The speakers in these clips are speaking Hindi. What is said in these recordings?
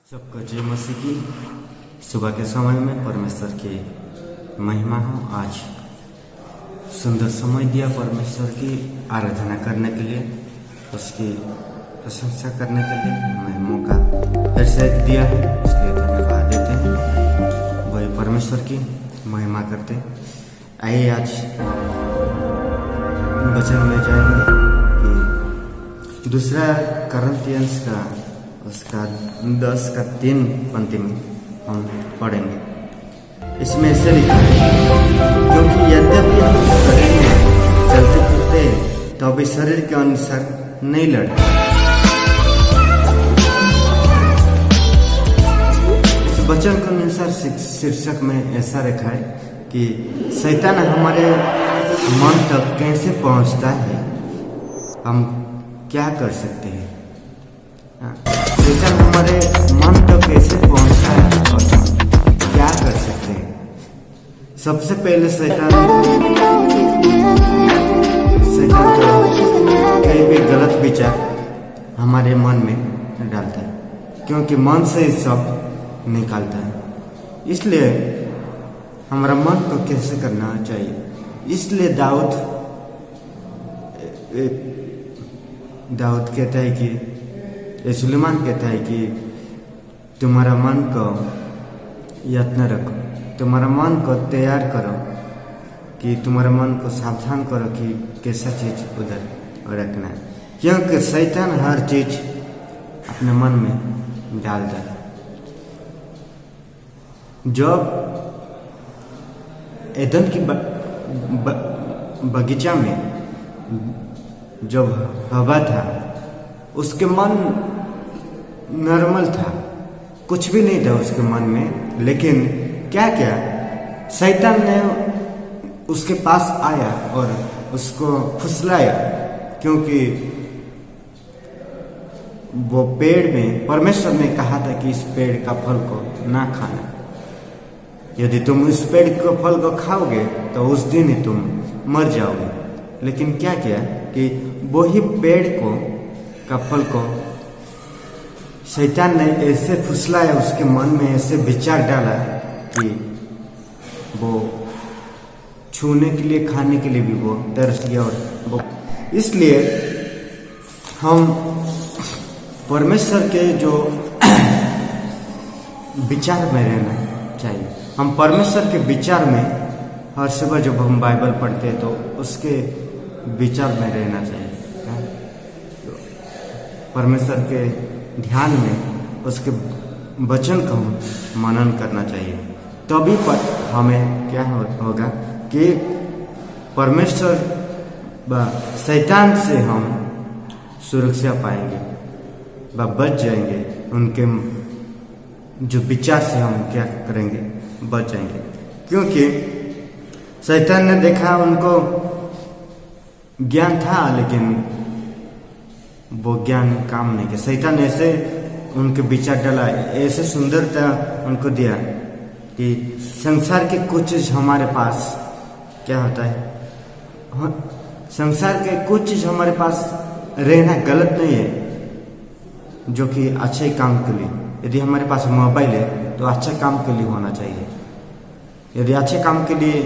सबको जय मसीह की। सुबह के समय में परमेश्वर की महिमा हो। आज सुंदर समय दिया परमेश्वर की आराधना करने के लिए, उसकी प्रशंसा करने के लिए हमें मौका फिर से दिया है, इसलिए धन्यवाद देते हैं। वही परमेश्वर की महिमा करते हैं। आइए आज वचन में जाएंगे कि दूसरा कुरिन्थियंस का उसका 10:3 पंक्ति में हम पढ़ेंगे। इसमें ऐसे लिखा है, क्योंकि यद्यपि हम शरीर में चलते फिरते तो अभी शरीर के अनुसार नहीं लड़ते। इस वचन के अनुसार शीर्षक में ऐसा लिखा है कि शैतान हमारे मन तक कैसे पहुंचता है, हम क्या कर सकते हैं। शैतान हमारे मन तक कैसे पहुंचता है और क्या कर सकते हैं। सबसे पहले शैतान कई भी गलत विचार हमारे मन में डालता है, क्योंकि मन से ही सब निकालता है। इसलिए हमारा मन को कैसे करना चाहिए। इसलिए दाऊद कहता है कि सुलेमान कहता है कि तुम्हारा मन को यत्न रखो, तुम्हारा मन को तैयार करो, कि तुम्हारा मन को सावधान करो कि कैसा चीज उधर रखना है, क्योंकि शैतान हर चीज अपने मन में डालता है। जब एदन की बगीचा में जब हवा था, उसके मन नॉर्मल था, कुछ भी नहीं था उसके मन में, लेकिन क्या क्या शैतान ने उसके पास आया और उसको फुसलाया, क्योंकि वो पेड़ में परमेश्वर ने कहा था कि इस पेड़ का फल को ना खाना। यदि तुम इस पेड़ के फल को खाओगे तो उस दिन ही तुम मर जाओगे। लेकिन क्या किया कि वही पेड़ का फल को शैतान ने ऐसे फुसलाया, उसके मन में ऐसे विचार डाला कि वो छूने के लिए, खाने के लिए भी वो तरस गया। और वो इसलिए हम परमेश्वर के जो विचार में रहना चाहिए। हम परमेश्वर के विचार में हर सुबह जब हम बाइबल पढ़ते हैं तो उसके विचार में रहना चाहिए। परमेश्वर के ध्यान में उसके वचन को हम मनन करना चाहिए। तभी पर हमें क्या होगा कि परमेश्वर व शैतान से हम सुरक्षा पाएंगे व बच जाएंगे। उनके जो विचार से हम क्या करेंगे, बच जाएंगे। क्योंकि शैतान ने देखा, उनको ज्ञान था लेकिन वो ज्ञान काम नहीं किया। शैतान ऐसे उनके विचार डाला, ऐसे सुंदरता उनको दिया कि संसार के कुछ चीज हमारे पास क्या होता है, संसार के कुछ चीज हमारे पास रहना गलत नहीं है, जो कि अच्छे काम के लिए। यदि हमारे पास मोबाइल है तो अच्छे काम के लिए होना चाहिए। यदि अच्छे काम के लिए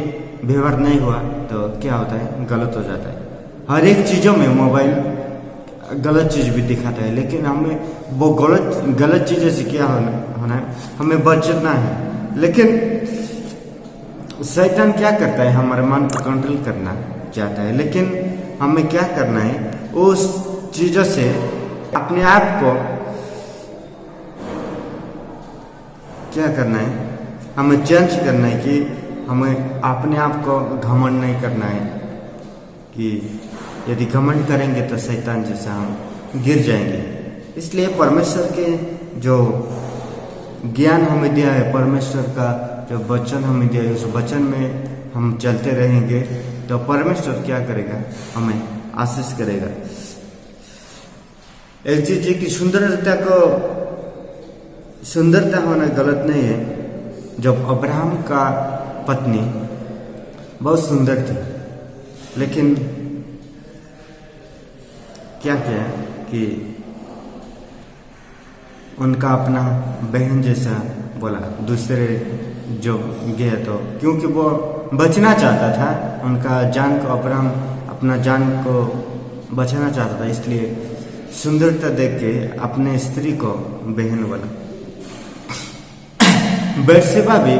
व्यवहार नहीं हुआ तो क्या होता है, गलत हो जाता है। हर एक चीजों में मोबाइल गलत चीज भी दिखाता है, लेकिन हमें वो गलत चीजें से क्या होना है, हमें बचना है। लेकिन शैतान क्या करता है, हमारे मन को कंट्रोल करना चाहता है। लेकिन हमें क्या करना है, उस चीजों से अपने आप को क्या करना है, हमें चेंज करना है कि हमें अपने आप को घमंड नहीं करना है। कि यदि घमंड करेंगे तो शैतान जैसा हम गिर जाएंगे। इसलिए परमेश्वर के जो ज्ञान हमें दिया है, परमेश्वर का जो वचन हमें दिया है, उस वचन में हम चलते रहेंगे तो परमेश्वर क्या करेगा, हमें आशीष करेगा। एक चीज की सुंदरता होना गलत नहीं है। जब अब्राहम का पत्नी बहुत सुंदर थी, लेकिन क्या किया कि उनका अपना बहन जैसा बोला। दूसरे जो गया तो क्योंकि वो बचना चाहता था, उनका जान को, अब्राहम अपना जान को बचाना चाहता था, इसलिए सुंदरता देख के अपने स्त्री को बहन बोला। बेर्शेबा के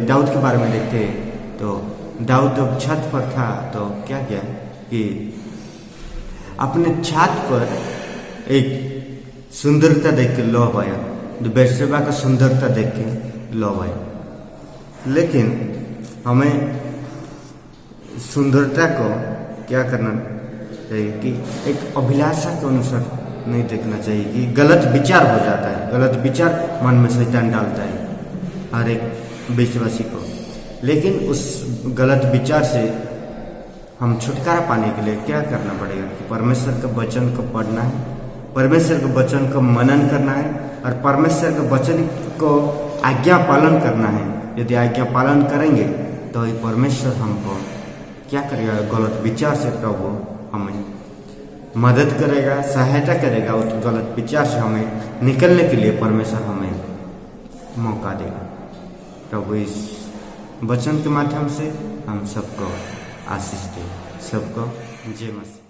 दाऊद के बारे में देखते तो दाऊद जब छत पर था तो क्या किया कि अपने छत पर एक सुंदरता देख के लोभ आया, जो बेर्शेबा का सुंदरता देख के लोभ आया। लेकिन हमें सुंदरता को क्या करना चाहिए कि एक अभिलाषा के अनुसार नहीं देखना चाहिए कि गलत विचार हो जाता है, गलत विचार मन में शैतान डालता है हर एक विश्वासी को। लेकिन उस गलत विचार से हम छुटकारा पाने के लिए क्या करना पड़ेगा कि परमेश्वर के वचन को पढ़ना है, परमेश्वर के वचन को मनन करना है और परमेश्वर के वचन को आज्ञा पालन करना है। यदि आज्ञा पालन करेंगे तो ये परमेश्वर हमको क्या करेगा, गलत विचार से प्रभु हमें मदद करेगा, सहायता करेगा। उस गलत विचार से हमें निकलने के लिए परमेश्वर हमें मौका देगा। प्रभु इस वचन के माध्यम से हम सबको आशीष दे। सबको जय मसीह।